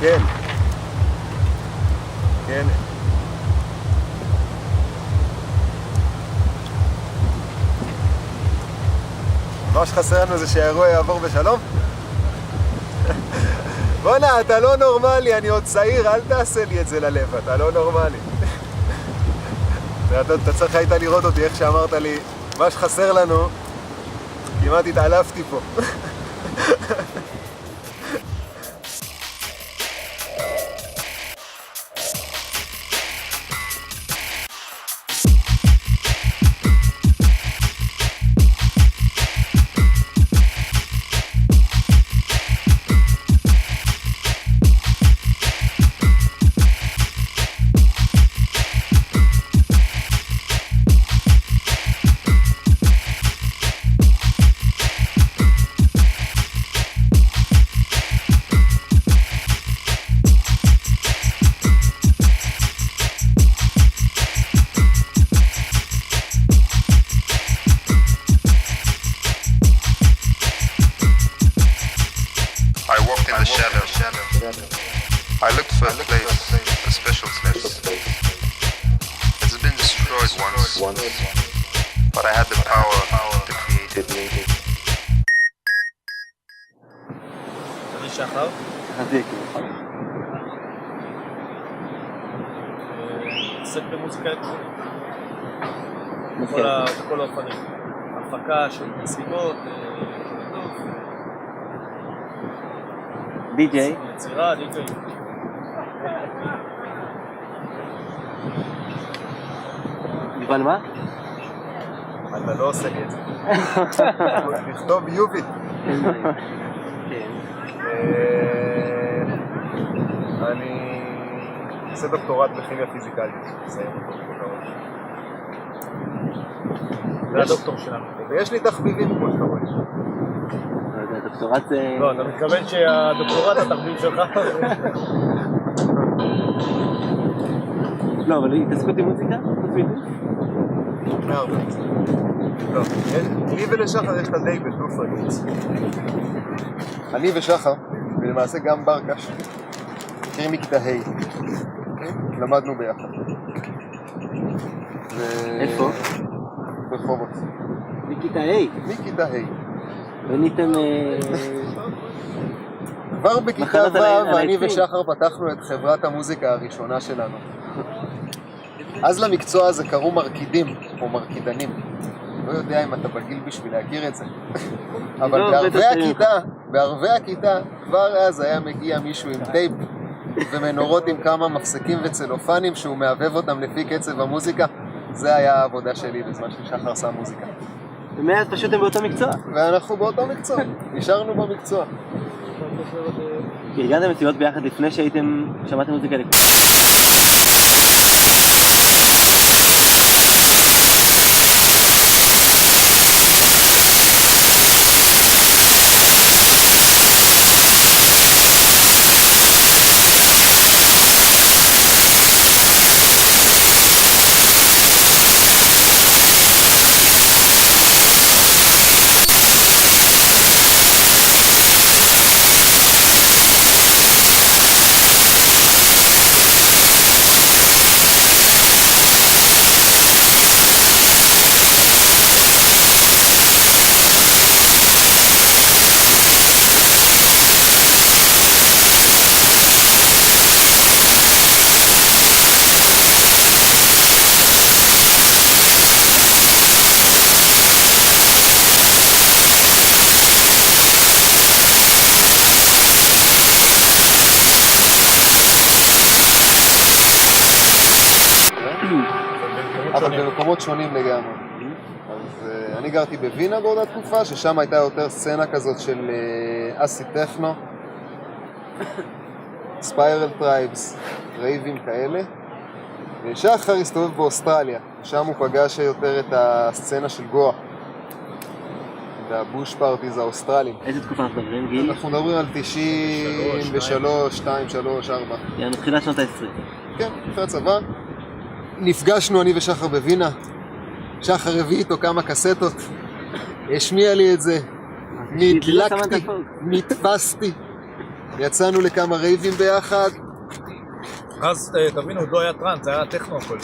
כן. כן. מה שחסר לנו זה שהאירוע יעבור בשלום? בוא'נה, אתה לא נורמלי, אני עוד צעיר, אל תעשה לי את זה ללב, אתה לא נורמלי. אתה צריך היית לראות אותי, איך שאמרת לי, מה שחסר לנו, כמעט התעלפתי פה. I looked for a place, a special place. It's been destroyed once, but I had the power to create it. אני שחר. עוסק במוזיקה אלקטרונית. בכל האופנים. הפקה של מסיבות, די-ג'יי. יצירה, די-ג'יי. יובל מה? אתה לא עושה לי את זה. לכתוב יובי. אני עושה דוקטורט בכימיה פיזיקלית. מסיים אותו בקרוב. זה הדוקטור שלנו. ויש לי תחביבים כמו שאתה רואה. דוקטורט זה... לא, אתה מתכוון שהדוקטורט התחביב שלך? לא, אבל התעסקות עם מוזיקה? הרבה. לא, לי ולשחר יש את הדייבל, דו פרגיץ. אני ושחר, ולמעשה גם ברקש, מכירים מכיתה ה'. למדנו ביחד. איפה? ברחובות. מכיתה ה'? מכיתה ה'. וניתם... כבר בכיתה ו' ואני ושחר פתחנו את חברת המוזיקה הראשונה שלנו. אז למקצוע הזה קראו מרקידים או מרקידנים. לא יודע אם אתה בגיל בשביל להכיר את זה. אבל בערבי הכיתה כבר אז היה מגיע מישהו עם טייפ ומנורות עם כמה מפסקים וצלופנים שהוא מעבב אותם לפי קצב המוזיקה. זה היה העבודה שלי בזמן ששחר עשה מוזיקה. ומאז פשוט הם באותו מקצוע. ואנחנו באותו מקצוע, נשארנו במקצוע. ארגנתם מסיבות ביחד לפני שהייתם, שמעתם מוזיקה אלקטרונית? אבל במקומות שונים לגמרי. אז אני גרתי בווינה באותה תקופה, ששם הייתה יותר סצנה כזאת של אסי טכנו, ספיירל טרייבס, רייבים כאלה. ושחר הסתובב באוסטרליה, שם הוא פגש יותר את הסצנה של גואה והבוש פארטיז האוסטרלים. איזה תקופה אנחנו מדברים, גיל? אנחנו מדברים על 93, 2, 3, 4. יענו, תחילת שנות ה-20. כן, אחרי הצבא. נפגשנו אני ושחר בווינה. שחר הביא איתו כמה קסטות. השמיע לי את זה. נדלקתי, נתפסתי. יצאנו לכמה רייבים ביחד. אז תבינו, עוד לא היה טראנס, היה טכנו הכל.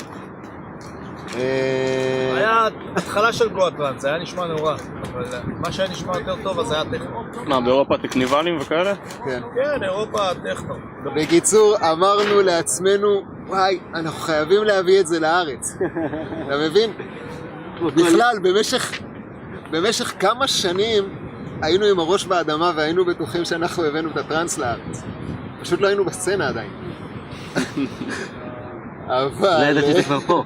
היה התחלה של גו הטראנס, זה היה נשמע נורא. אבל מה שהיה נשמע יותר טוב אז היה טכנו. מה, באירופה טקניבלים וכאלה? כן. כן, אירופה, טכנו. בקיצור, אמרנו לעצמנו, וואי, אנחנו חייבים להביא את זה לארץ. אתה מבין? בכלל, במשך כמה שנים היינו עם הראש באדמה והיינו בטוחים שאנחנו הבאנו את הטראנס לארץ. פשוט לא היינו בסצנה עדיין. אבל... לא ידעתי שזה כבר פה.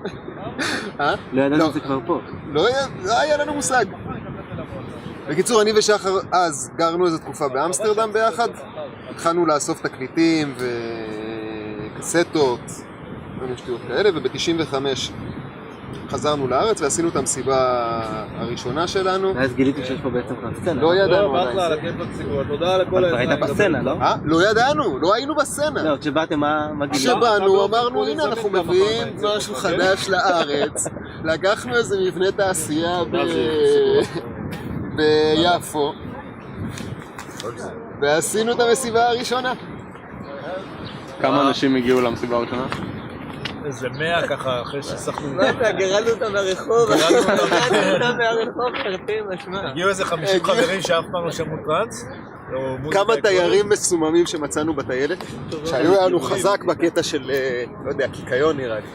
לא ידעתי שזה כבר פה. לא היה לנו מושג. בקיצור, אני ושחר אז גרנו איזו תקופה באמסטרדם ביחד. התחלנו לאסוף תקליטים וקסטות, ושטויות כאלה, וב-95 חזרנו לארץ ועשינו את המסיבה הראשונה שלנו. ואז גיליתי שיש פה בעצם כבר סצנה. לא ידענו לא, עדיין. באחלה, לכיף בציבור, תודה לכל אבל היית בסצנה, לא? לא ידענו, לא היינו בסצנה. לא, כשבאתם מה גיליתם? כשבאנו אמרנו, הנה אנחנו מביאים משהו חדש לארץ. לקחנו איזה מבנה תעשייה ביפו ועשינו את המסיבה הראשונה. כמה אנשים הגיעו למסיבה הראשונה? איזה 100 ככה, אחרי ששחנו. גרלנו אותם מהרחוב. מהרחוב, תרתי משמע. הגיעו איזה 50 חברים שאף פעם לא שמעו טראנס. כמה תיירים מסוממים שמצאנו בטיילת, שהיו לנו חזק בקטע של, לא יודע, קיקיון נראה לי.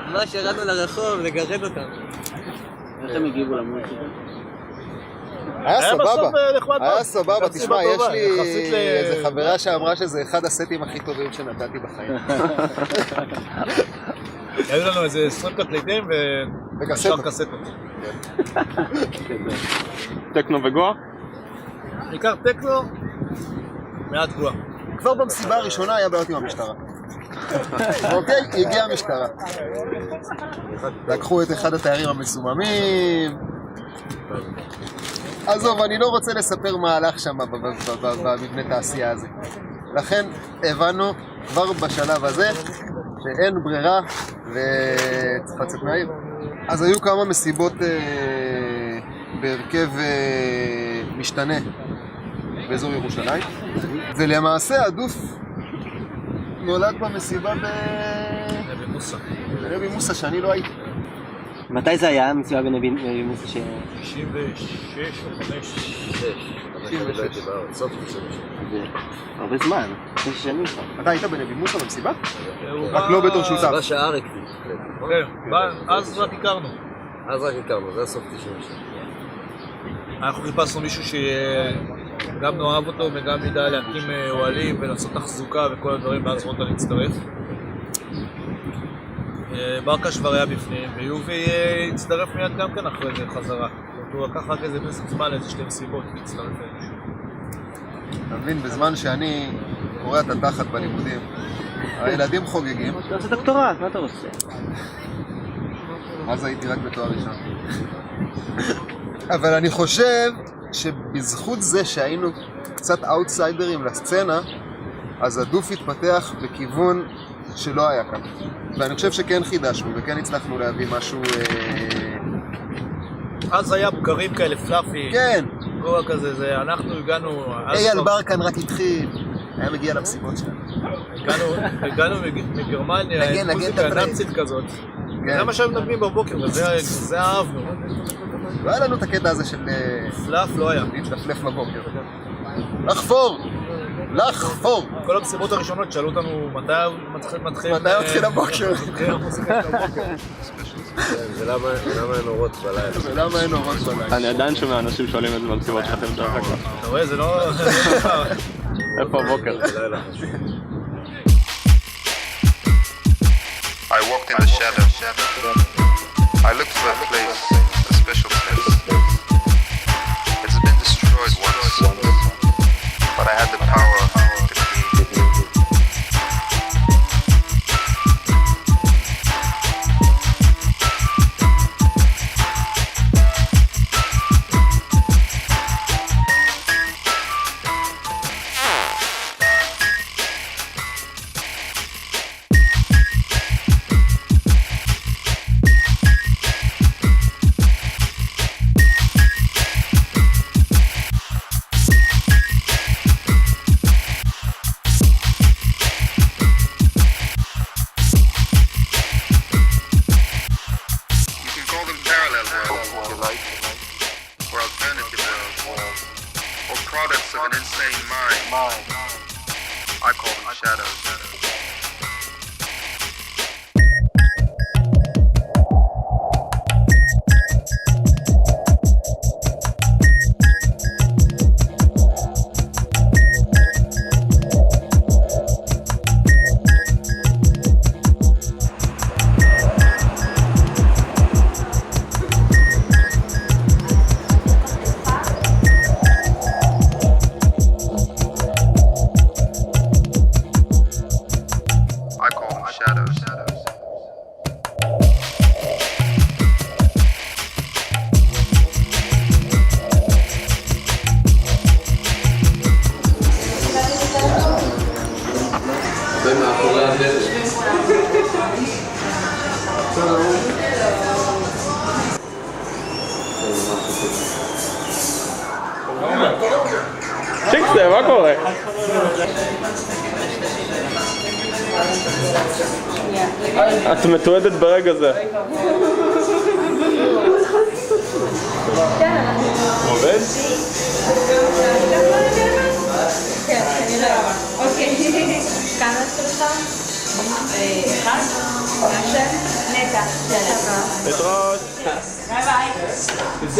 ממש ירדנו לרחוב לגרד אותם. איך הם הגיבו למוזיקה? היה סבבה, בסוף נחמד היה מאוד. סבבה, הייתה תשמע, מסיבה יש טובה, לי יחסית איזה חברה שאמרה שזה אחד הסטים הכי טובים שנתתי בחיים. היו לנו איזה 20 תקליטים ושאר קסטות. טכנו וגואה? בעיקר טכנו, מעט גואה. כבר במסיבה הראשונה היה בעיות עם המשטרה. אוקיי, הגיעה המשטרה. לקחו את אחד התיירים המסוממים. עזוב, אני לא רוצה לספר מה הלך שם במבנה תעשייה הזה. לכן הבנו כבר בשלב הזה שאין ברירה וצריך לצאת מהעיר. אז היו כמה מסיבות בהרכב משתנה באזור ירושלים, ולמעשה הדוף נולד במסיבה בנבי מוסא שאני לא הייתי. מתי זה היה, המסיבה בנבי מוסא 96 או 5? 96. הרבה זמן, 6 שנים כבר. אתה היית בנבי מוסא במסיבה? רק לא בתור שותף. מה שאריק כן, אז רק הכרנו. אז רק הכרנו, זה הסוף 96. אנחנו חיפשנו מישהו שגם נאהב אותו וגם ידע להקים אוהלים ולעשות תחזוקה וכל הדברים, ואז רונדה להצטרף. ברקש כבר היה בפנים, ויובי הצטרף מיד גם כן אחרי זה חזרה. הוא לקח רק איזה פסק זמן, איזה 2 מסיבות והצטרף אלינו. אתה מבין, בזמן שאני קורא את התחת בלימודים, הילדים חוגגים. אתה עושה דוקטורט, מה אתה עושה? אז הייתי רק בתואר ראשון. אבל אני חושב שבזכות זה שהיינו קצת אאוטסיידרים לסצנה, אז הדוף התפתח בכיוון שלא היה כאן. ואני חושב שכן חידשנו וכן הצלחנו להביא משהו... אז היה בקרים כאלה פלאפי. כן! גואה כזה, זה אנחנו הגענו... אייל ברקן רק התחיל, היה מגיע למסיבות שלנו. הגענו מגרמניה, עם מוזיקה נאצית כזאת. זה מה שהיו מדברים בבוקר, וזה אהבנו. לא היה לנו את הקטע הזה של... פלאף לא היה. להתלפלף בבוקר. לחפור! לחפור! כל המסיבות הראשונות שאלו אותנו מתי מתחיל הבוקר. ולמה אין אורות בלילה? ולמה אין אורות בלילה? אני עדיין שומע אנשים שואלים את זה במסיבות שלכם דרך אגב. אתה רואה, זה לא... איפה הבוקר? I walked in the shadows. I looked for a place, a special place. It's been destroyed once, but I had the power to create it. or products of an insane mind. I call them shadows. I call them shadows. ומאחורי הדלת. שיקסטר, מה קורה? את מתועדת ברגע זה. עובד? כן, כנראה. אוקיי. כמה שלך? אחד? מהשם? נטע. להתראות. ביי ביי. כמה?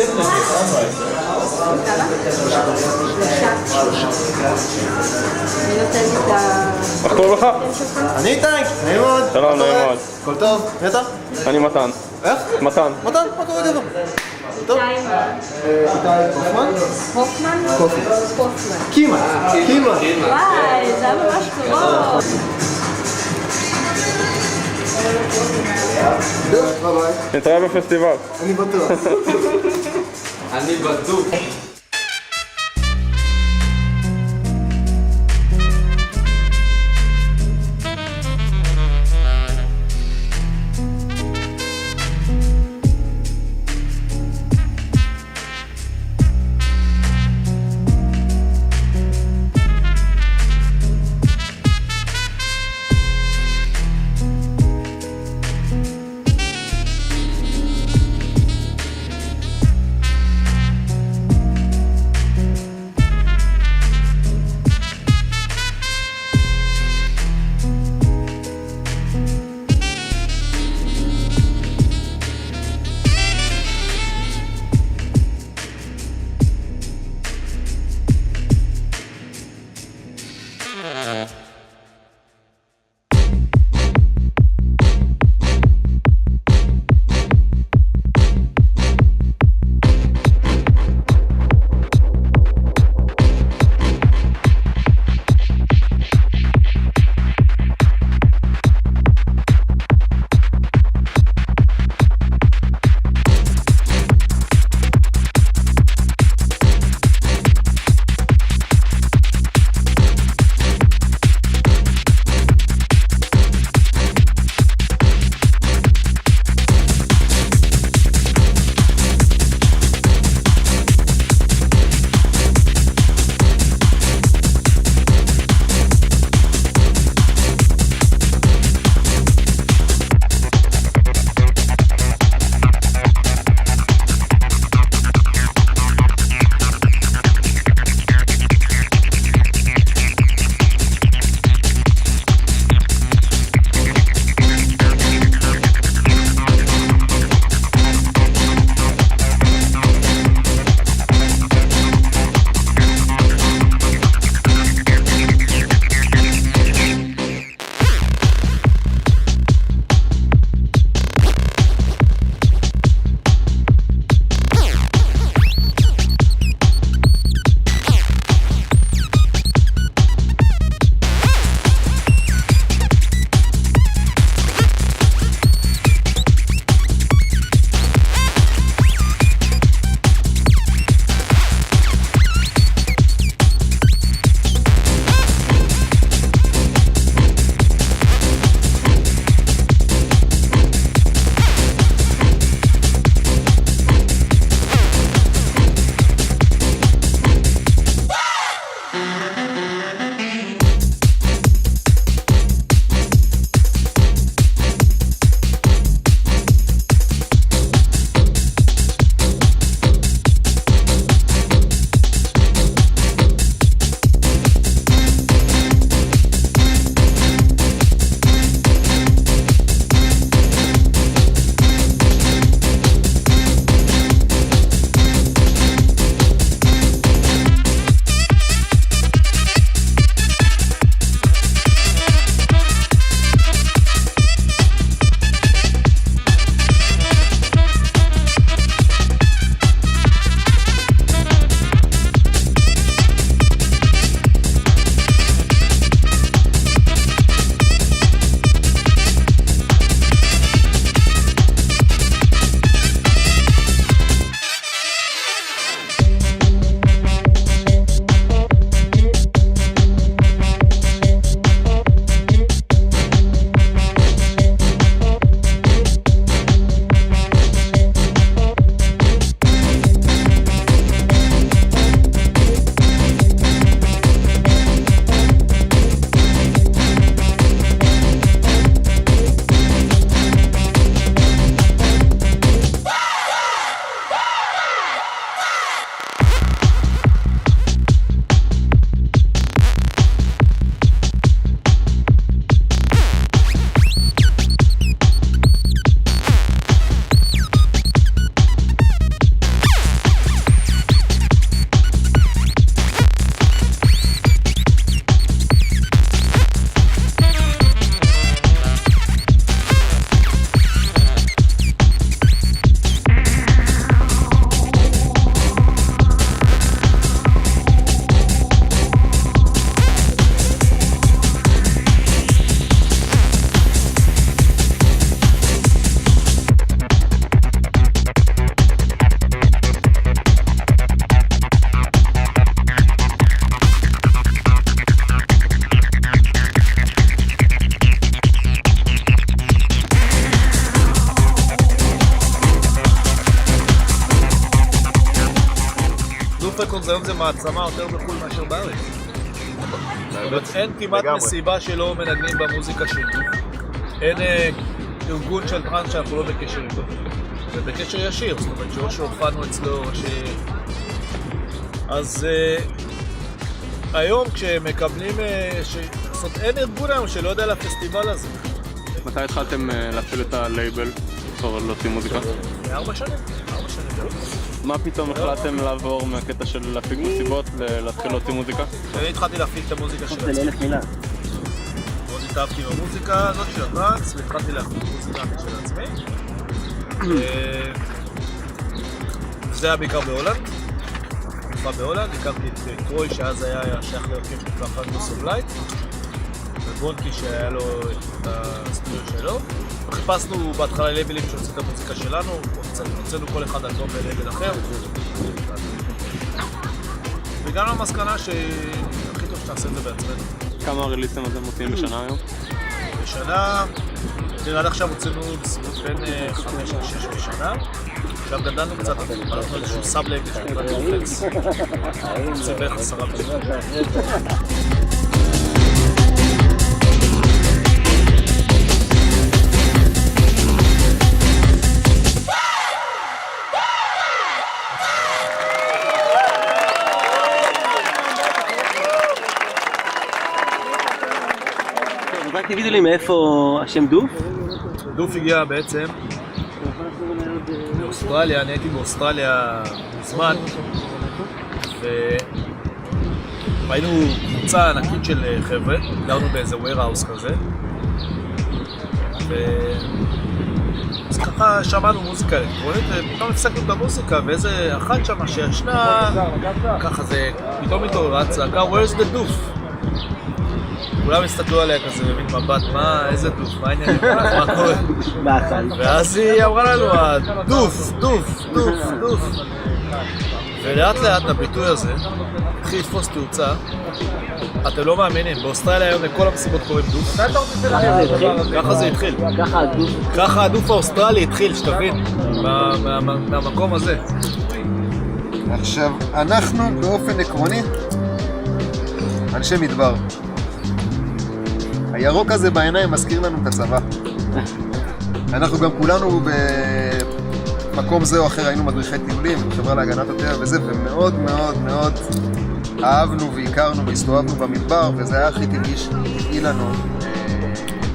אני נותנת את ה... איך קוראים לך? אני איתי, נעים מאוד. שלום, נעים מאוד. הכל טוב? נטע? אני מתן. איך? מתן. מתן, מה קורה גבר? טוב? איתי קופמן? הופמן? קופמן. כמעט. וואי, זה היה ממש קרוב. ביי. נתראה בפסטיבל. אני בטוח. אני בטוח. היום זה מעצמה יותר בחו"ל מאשר בארץ. זאת אומרת, אין כמעט לגמרי. מסיבה שלא מנגנים במוזיקה של דוף. אין ארגון של טראנס שאנחנו לא בקשר איתו. ובקשר ישיר, זאת אומרת שאו שהופענו אצלו או ש... אז היום כשמקבלים... זאת אומרת, אין ארגון היום שלא יודע על הפסטיבל הזה. מתי התחלתם להפעיל את הלייבל? להוציא מוזיקה? 4 שנים. 4 שנים. מה פתאום החלטתם לעבור מהקטע של להפיק מסיבות להתחיל להוציא מוזיקה? אני התחלתי להפיק את המוזיקה של עצמי. מאוד התאהבתי במוזיקה הזאת של הטראנס, והתחלתי להפיק מוזיקה של עצמי. זה היה בעיקר בהולנד. תקופה בהולנד, הכרתי את טרוי שאז היה שייך להרכב שנקרא פאנטוס אוף לייט. ובונקי שהיה לו את הסטודיו שלו. חיפשנו בהתחלה לייבלים שהוציא את המוזיקה שלנו, הוצאנו כל אחד אלבום בלייבל אחר. והגענו למסקנה שהכי טוב שנעשה את זה בעצמנו. כמה ריליסטים אתם מוציאים בשנה היום? בשנה, עד עכשיו הוצאנו בסביבות בין 5 ל-6 בשנה. עכשיו גדלנו קצת, הלכנו איזשהו סאב-לייבל שנקרא טרופלקס. זה בערך 10 בשנה. רק תגידו לי מאיפה השם דוף? דוף הגיע בעצם באוסטרליה, אני הייתי באוסטרליה מזמן והיינו קבוצה ענקית של חבר'ה, גרנו באיזה warehouse כזה אז ככה שמענו מוזיקה אלקטרונית ופתאום הפסקנו את המוזיקה ואיזה אחת שמה שישנה ככה זה פתאום התעוררה צעקה Where's the דוף? כולם הסתכלו עליה כזה במין מבט, מה, איזה דוף, מה העניין, מה קורה? ואז היא אמרה לנו, דוף, דוף, דוף, דוף. ולאט לאט הביטוי הזה התחיל לתפוס תאוצה. אתם לא מאמינים, באוסטרליה היום לכל המסיבות קוראים דוף. ככה זה התחיל. ככה הדוף האוסטרלי התחיל, שתבין, מהמקום הזה. עכשיו, אנחנו באופן עקרוני אנשי מדבר. הירוק הזה בעיניים מזכיר לנו את הצבא. אנחנו גם כולנו במקום זה או אחר היינו מדריכי טיולים, חברה להגנת הטבע וזה, ומאוד מאוד מאוד אהבנו והכרנו והסתובבנו במדבר, וזה היה הכי טבעי לנו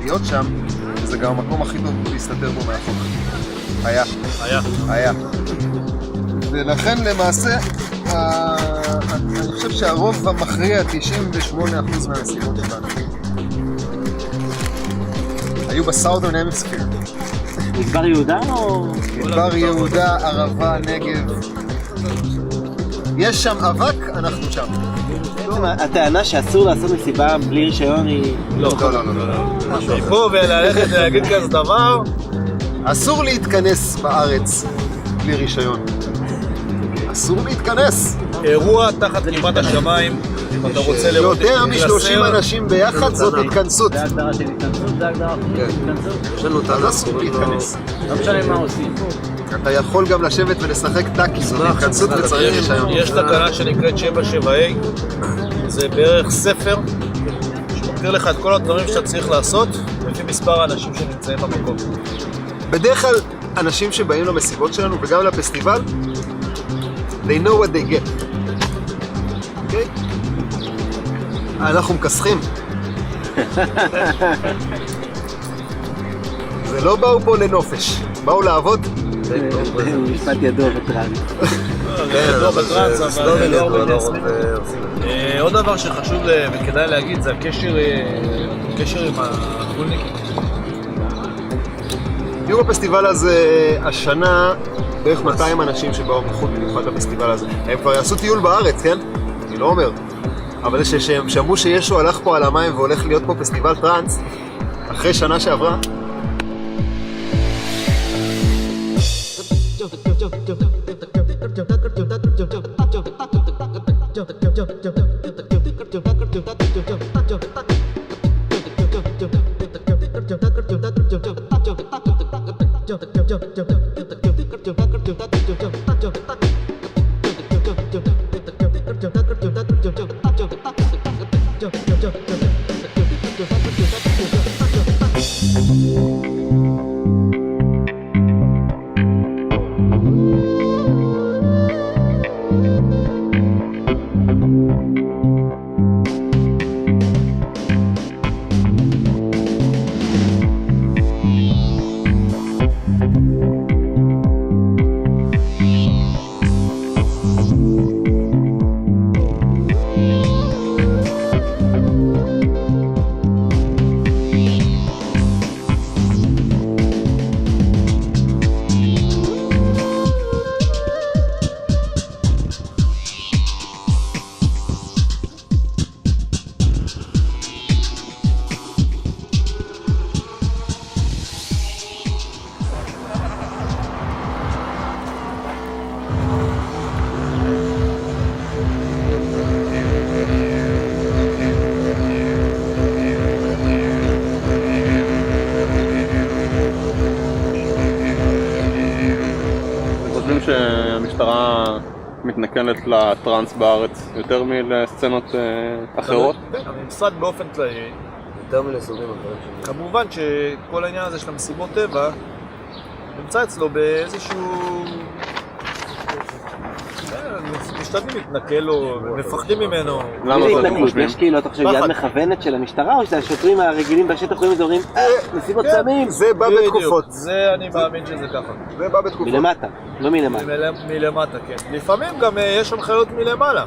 להיות שם, וזה גם המקום הכי טוב להסתתר בו מהחוק. היה. ולכן למעשה, אני חושב שהרוב המכריע, 98% מהמסיבות שלנו, היו בסאודרן המספיר. מדבר יהודה או...? מדבר יהודה, ערבה, נגב. יש שם אבק, אנחנו שם. בעצם הטענה שאסור לעשות מסיבה בלי רישיון היא... לא. מפה וללכת ולהגיד כזה דבר, אסור להתכנס בארץ בלי רישיון. אסור להתכנס. אירוע תחת כיפת השמיים, אם אתה רוצה לראות יותר מ-30 אנשים ביחד זאת התכנסות. זה הגדרה של התכנסות, זה הגדרה של התכנסות. אז אסור להתכנס. לא משנה מה עושים. אתה יכול גם לשבת ולשחק טאקי, זאת התכנסות וצריך רישיון. יש תקנה שנקראת 77A, זה בערך ספר שמגדיר לך את כל הדברים שאתה צריך לעשות לפי מספר האנשים שנמצאים במקום. בדרך כלל אנשים שבאים למסיבות שלנו וגם לפסטיבל, they know what they get. אוקיי? אנחנו מכסחים. זה לא באו פה לנופש, באו לעבוד. משפט ידוע בטראנס. לא בטראנס, אבל לא הרבה כסף. עוד דבר שחשוב וכדאי להגיד זה הקשר עם הגולניקים. תראו בפסטיבל הזה השנה בערך 200 אנשים שבאו מחוץ במיוחד לפסטיבל הזה. הם כבר יעשו טיול בארץ, כן? אני לא אומר. אבל שהם שמעו שישו הלך פה על המים והולך להיות פה פסטיבל טראנס אחרי שנה שעברה. חושבים שהמשטרה מתנכלת לטרנס בארץ יותר מלסצנות אחרות? הממסד באופן כללי, יותר מלסוגים אחרים. כמובן שכל העניין הזה של המסיבות טבע נמצא אצלו באיזשהו... משתדלים להתנכל או מפחדים ממנו. למה זה אתם חושבים? יש כאילו, אתה חושב, יד מכוונת של המשטרה, או שהשוטרים הרגילים בשטח רואים את זה אומרים, מסיבות סמים? זה בא בתקופות. זה אני מאמין שזה ככה. זה בא בתקופות. מלמטה, לא מלמטה. מלמטה, כן. לפעמים גם יש הנחיות מלמעלה.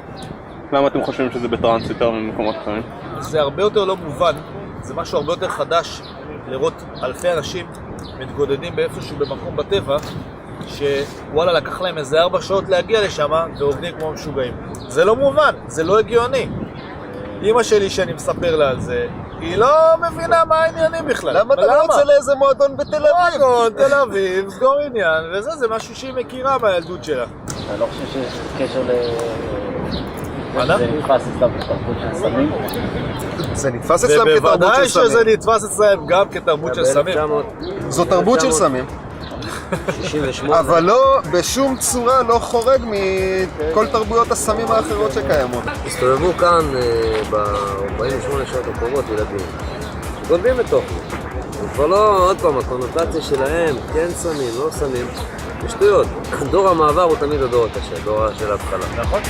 למה אתם חושבים שזה בטרנס יותר ממקומות אחרים? זה הרבה יותר לא מובן, זה משהו הרבה יותר חדש לראות אלפי אנשים מתגודדים באיפשהו במקום בטבע, שוואלה לקח להם איזה 4 שעות להגיע לשם ועובדים כמו משוגעים. זה לא מובן, זה לא הגיוני. אמא שלי שאני מספר לה על זה, היא לא מבינה מה העניינים בכלל. למה אתה לא יוצא לאיזה מועדון בתל אביב? מועדון, תל אביב, סגור עניין, וזה, זה משהו שהיא מכירה מהילדות שלה. אני לא חושב שיש קשר מה? זה נתפס אצלם בתרבות של סמים? זה נתפס אצלם כתרבות של ובוודאי שזה סמים. נתפס אצלם גם כתרבות של סמים. זו תרבות של סמים. 68. אבל לא, בשום צורה לא חורג מכל תרבויות הסמים האחרות שקיימות. הסתובבו כאן ב-48 שעות הקרובות ילדים שגונבים בתוך זה. זה כבר לא, עוד פעם, הקונוטציה שלהם, כן סמים, לא סמים, זה שטויות. דור המעבר הוא תמיד הדור הקשה, דור של ההתחלה. נכון?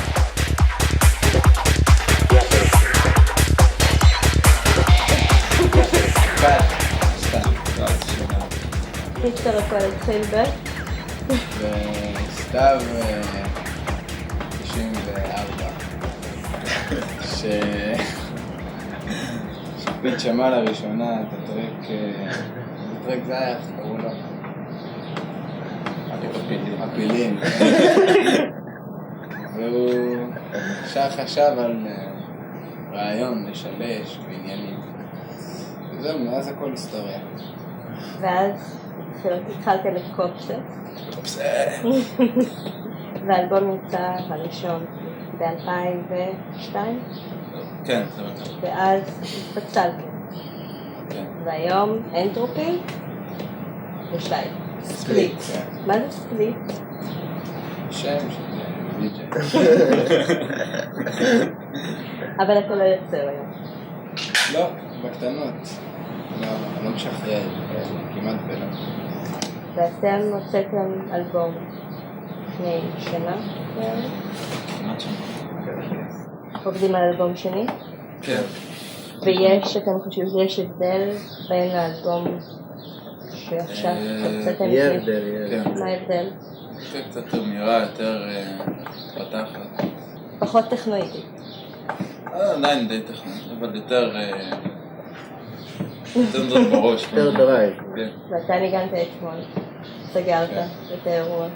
קיצר הכל התחיל וסתיו 94 שפית שמע לראשונה את הטרק זה היה, איך קראו לו? הפילים. והוא חשב על רעיון לשלש ועניינים. וזהו, מאז הכל היסטוריה. ואז התחלתם את קופסט. והאלבום נמצא הראשון ב-2002. כן, זה בטח. ואז התפצלתם. כן. והיום אנטרופי ושתיים. ספליט. מה זה ספליט? שם של די.ג'יי. אבל אתה לא יוצר היום. לא, בקטנות. לא משחרר, כמעט ולא. ואתם הוצאתם אלבום לפני שנה? כמעט שם. עובדים על אלבום שני? כן. ויש, אתם חושבים שיש הבדל בין האלבום שעכשיו הוצאתם? יהיה הבדל, כן. מה ההבדל? זה קצת נראה יותר פתחת. פחות טכנואידי. עדיין די טכנית, אבל יותר דוד בראש. יותר דרייב. כן. ואתה ניגנת אתמול, סגרת את האירוע.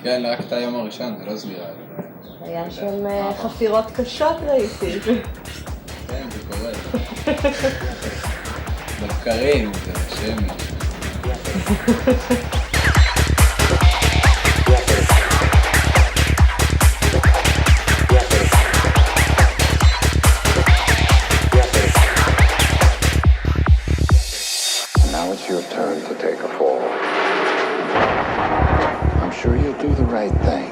כן, רק את היום הראשון, זה לא סגירה. היה שם חפירות קשות ראיתי. כן, זה קורה. בבקרים, זה בשמש. Now it's your turn to take a fall. I'm sure you'll do the right thing.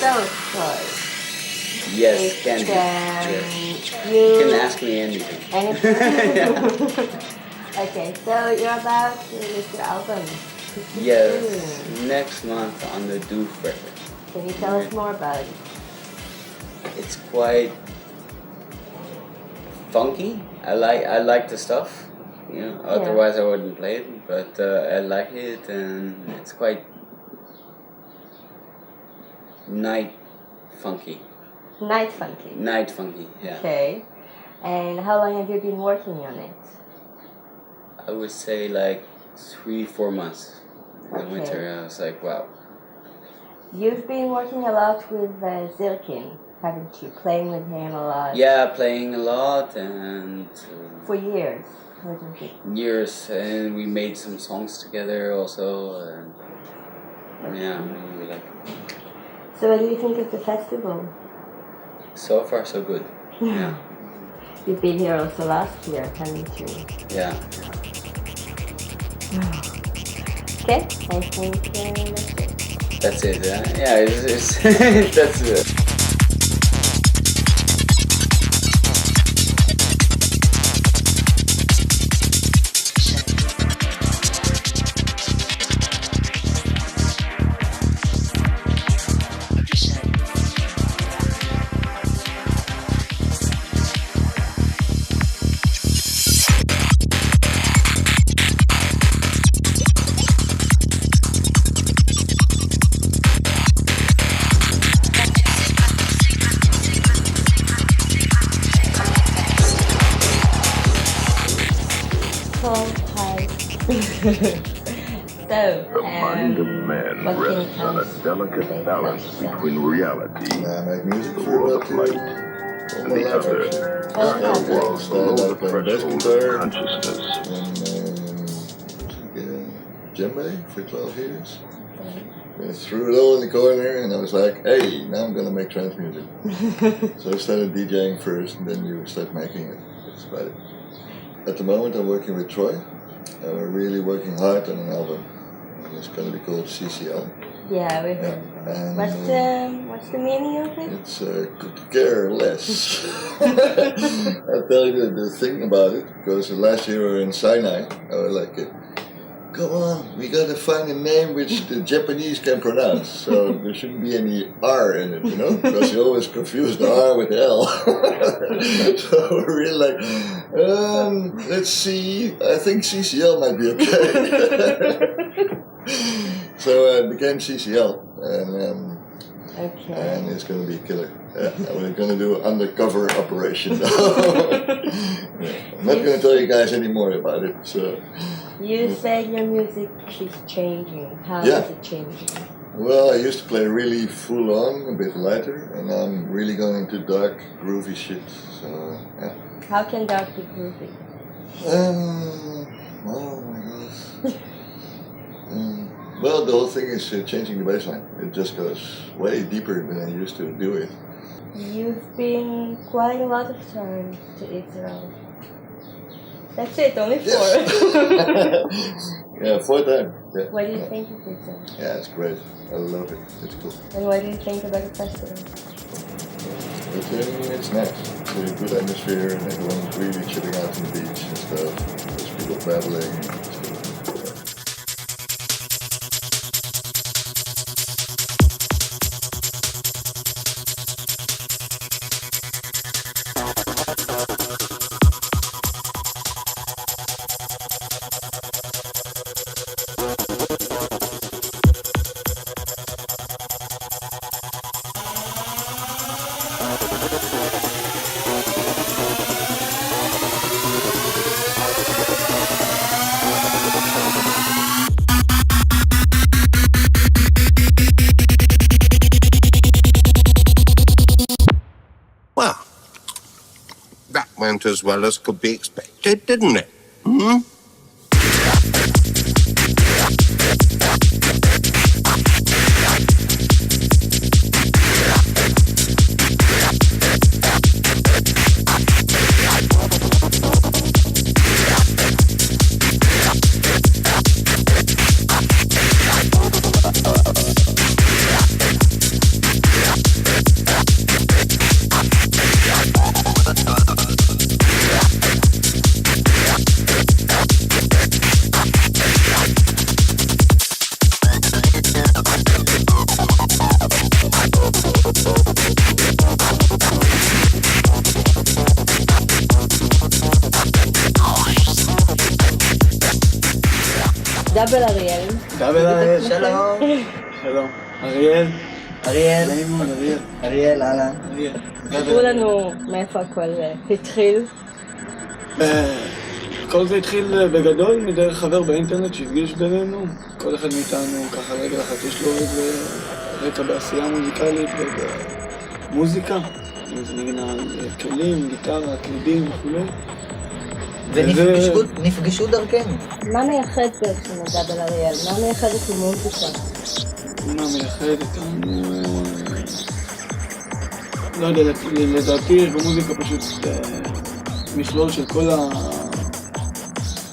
yourself, Troy? Yes, It can be. you You can ask me anything. anything? Okay, so you're about to release your album. Yes, next month on the Doof record. Can you tell us more about it? It's quite funky. I like the stuff. You know, otherwise I wouldn't play it. But I like it, and it's quite night funky. Night funky. Night funky, yeah. Okay. And how long have you been working on it? I would say like 3-4 months. In the Okay. winter, I was like, wow. You've been working a lot with Zirkin, haven't you? Playing with him a lot. Yeah, playing a lot and For years, wasn't it? years, and we made some songs together also. And yeah, we like. So what do you think of the festival? So far, so good. Yeah, You've been here also last year, haven't you? yeah. Okay, I think that's it. That's it. Yeah, it's that's it. Hi. So, The mind of man what can you rests tell on a us delicate today balance about yourself? between reality, I make music the for world about of light, and the other, Oh, a world below the threshold of consciousness. and djembe for 12 years. I threw it all in the corner and I was like, hey, now I'm gonna make trance music. So I started DJing first and then you start making it. That's about it. At the moment I'm working with Troy. We're really working hard on an album. And it's gonna be called CCL. Yeah, we heard. And, What's the meaning of it? It's could care less. I'll tell you the thing about it, because last year we were in Sinai. I was like, come on, we gotta find a name which the Japanese can pronounce. So there shouldn't be any R in it, you know? Because you always confuse the R with L. So we're really like, let's see, I think CCL might be okay. So it became CCL. Okay. And it's going to be killer. Yeah, we're going to do an undercover operation. Yeah. I'm not going to tell you guys any more about it. So, You said your music is changing. How Yeah. is it changing? well, I used to play really full on, a bit lighter, and I'm really going into dark, groovy shit. So, yeah. How can dark be groovy? Oh my gosh. Well, the whole thing is changing the bass line. It just goes way deeper than I used to do it. You've been quite a lot of times to Israel. That's it, only 4. Yeah, 4 times. Yeah. What do you think of Israel? Yeah, it's great. I love it. It's cool. And what do you think about the festival? It's nice. It's a good atmosphere and everyone's really chilling out on the beach and stuff. There's people babbling. It's good. Well, that went as well as could be expected, didn't it? Hmm? דאבל אריאל. דאבל אריאל. שלום. שלום. אריאל. אריאל. נעים מאוד, אריאל. אריאל, אהלן. אריאל. ספרו לנו מאיפה הכל התחיל. כל זה התחיל בגדול מדרך חבר באינטרנט שהפגיש בינינו. כל אחד מאיתנו ככה רגל אחת יש לו איזה רקע בעשייה מוזיקלית ובמוזיקה. זה נגן על כלים, גיטרה, קלידים וכו'. ונפגשו דרכנו. מה מייחד בעצם את דאבל אריאל? מה מייחד את המוזיקה? מה מייחד אותנו? לא יודע, לדעתי יש במוזיקה פשוט מכלול של כל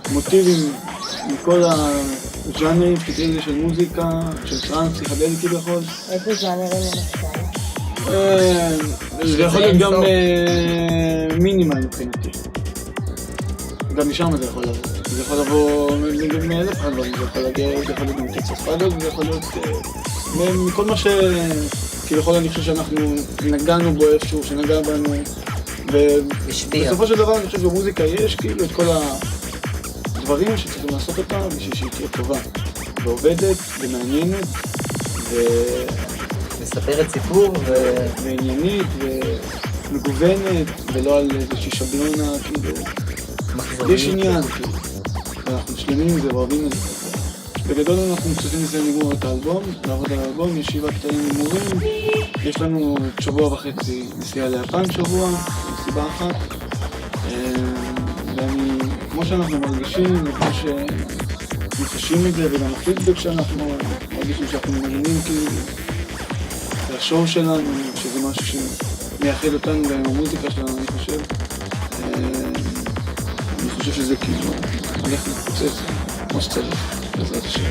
המוטיבים מכל הז'אנרים פתאום של מוזיקה, של טראנס, פסיכדלי כביכול. איזה ז'אנרים למשל? זה יכול להיות גם מינימל מבחינתי. גם משם זה יכול לבוא. זה יכול לבוא מאלף אחד דברים, זה יכול להיות גם טקסס פאדות, זה יכול להיות מכל מה שכביכול אני חושב שאנחנו נגענו בו איפשהו, שנגע בנו. ובסופו של דבר אני חושב שבמוזיקה יש כאילו את כל הדברים שצריכים לעשות אותה בשביל שהיא תהיה טובה ועובדת ומעניינת מספרת סיפור ועניינית ומגוונת ולא על איזושהי שבלונה כאילו יש עניין כאילו ואנחנו שלמים עם זה ואוהבים את זה. בגדול אנחנו צריכים לסיים לגמור את האלבום, לעבוד על האלבום, יש 7 קטעים הימורים. יש לנו שבוע וחצי נסיעה ליפן שבוע, מסיבה אחת. כמו שאנחנו מרגישים, וכמו שמחשים את זה, וגם הפידבק שאנחנו מרגישים שאנחנו מנגנים כאילו לשואו שלנו, שזה משהו שמייחד אותנו גם עם המוזיקה שלנו, אני חושב. אני חושב שזה כאילו הולך להתפוצץ כמו שצריך. בעזרת השם.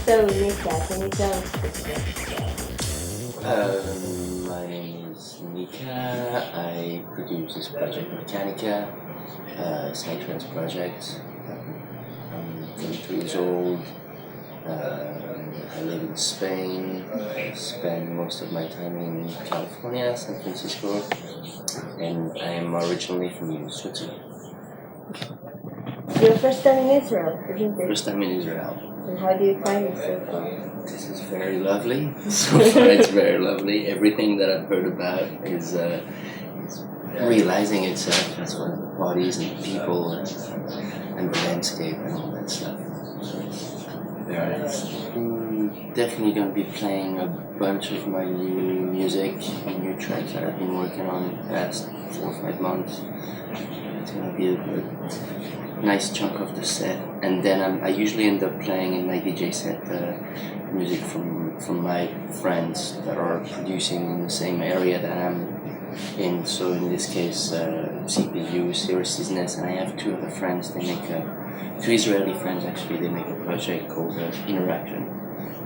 So, Nika, can you tell us the story? My name Nika. I produce this project Mechanica, Psytrance project. I'm 22 years old. I live in Spain. I spend most of my time in California, San Francisco, and I am originally from Switzerland. Your first time in Israel, isn't it? First time in Israel. And how do you find it so far? This is very lovely. So far, it's very lovely. Everything that I've heard about is realizing itself as well as the parties and the people and the landscape and all that stuff. So it's very nice. I'm definitely going to be playing a bunch of my new music and new tracks that I've been working on the past 4 or 5 months. It's going to be a nice chunk of the set, and then I usually end up playing in my DJ set music from my friends that are producing in the same area that I'm in. So in this case, CPU, Cirrus Cisnes, and I have 2 other friends. They make 2 Israeli friends actually. They make a project called Interaction,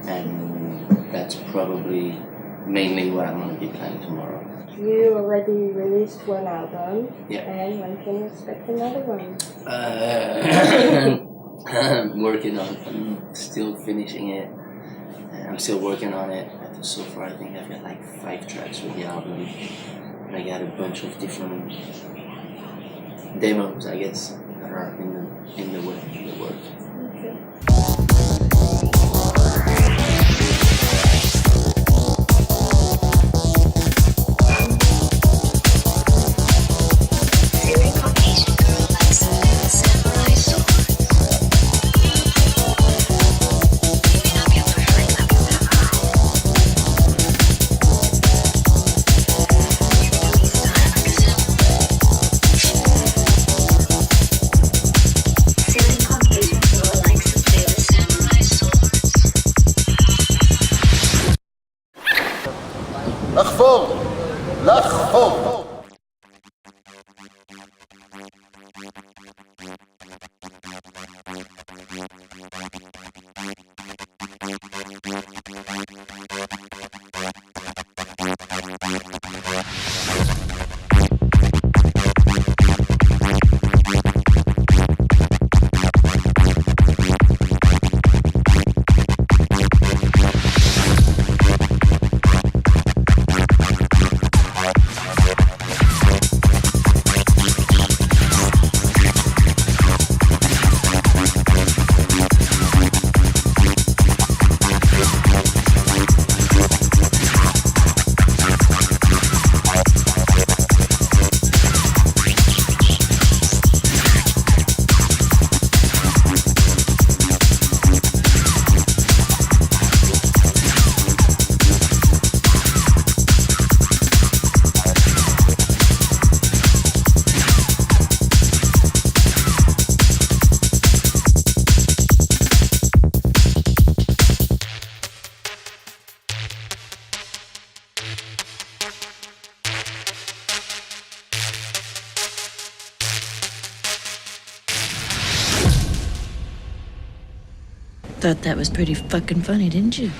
and that's probably mainly what I'm going to be playing tomorrow. You already released 1 album, Yeah. and when can you expect another one? I'm working on. I'm still finishing it. I'm still working on it. So far, I think I've got like 5 tracks with the album, and I got a bunch of different demos, I guess, that are in the work. Okay. לחפור! לחפור! Thought that was pretty fucking funny, didn't you?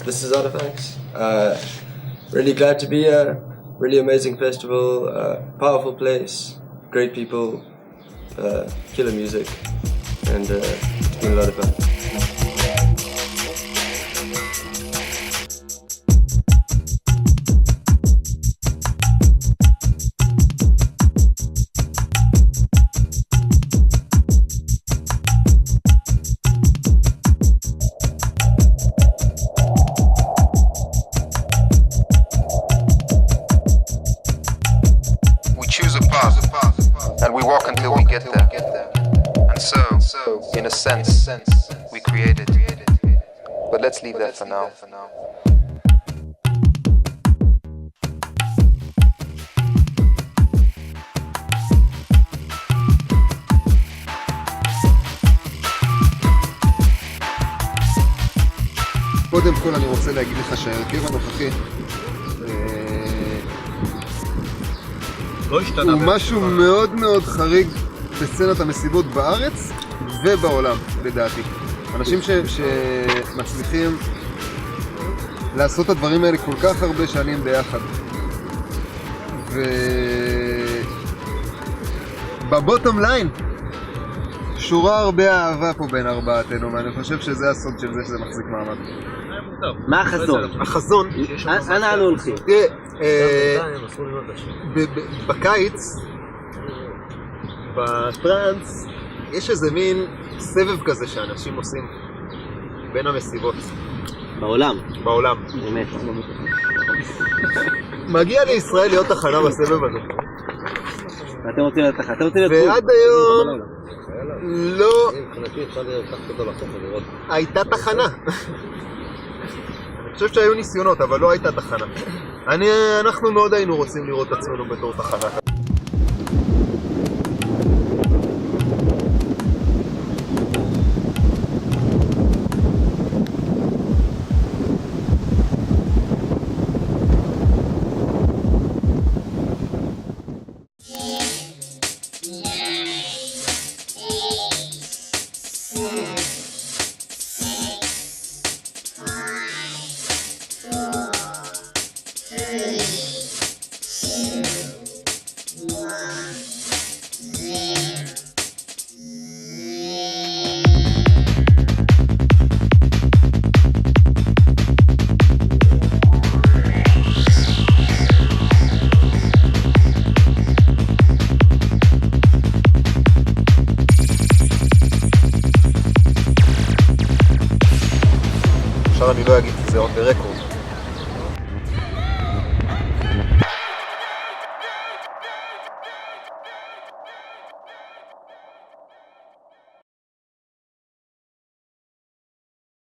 This is Artifacts. Really glad to be here. Really amazing festival, powerful place, great people, killer music, and it's been a lot of fun. walk until we get there. And so, in a sense, we created. But let's leave that for now. קודם כל אני רוצה להגיד לך שההרכב הנוכחי לא השתנה. הוא משהו מאוד מאוד חריג בסצנת המסיבות בארץ ובעולם, לדעתי. אנשים שמצליחים לעשות את הדברים האלה כל כך הרבה שנים ביחד. ובבוטום ליין שורה הרבה אהבה פה בין ארבעתנו, ואני חושב שזה הסוד של זה שזה מחזיק מעמד. מה החזון? החזון, אנה אנו הולכים? בקיץ, בטרנס, יש איזה מין סבב כזה שאנשים עושים בין המסיבות. בעולם? בעולם. באמת. מגיע לישראל להיות תחנה בסבב הזה. ואתם רוצים להיות תחנה? ועד היום לא הייתה תחנה. אני חושב שהיו ניסיונות, אבל לא הייתה תחנה. אנחנו מאוד היינו רוצים לראות את עצמנו בתור תחנה. עכשיו אני לא אגיד כי זה on the record,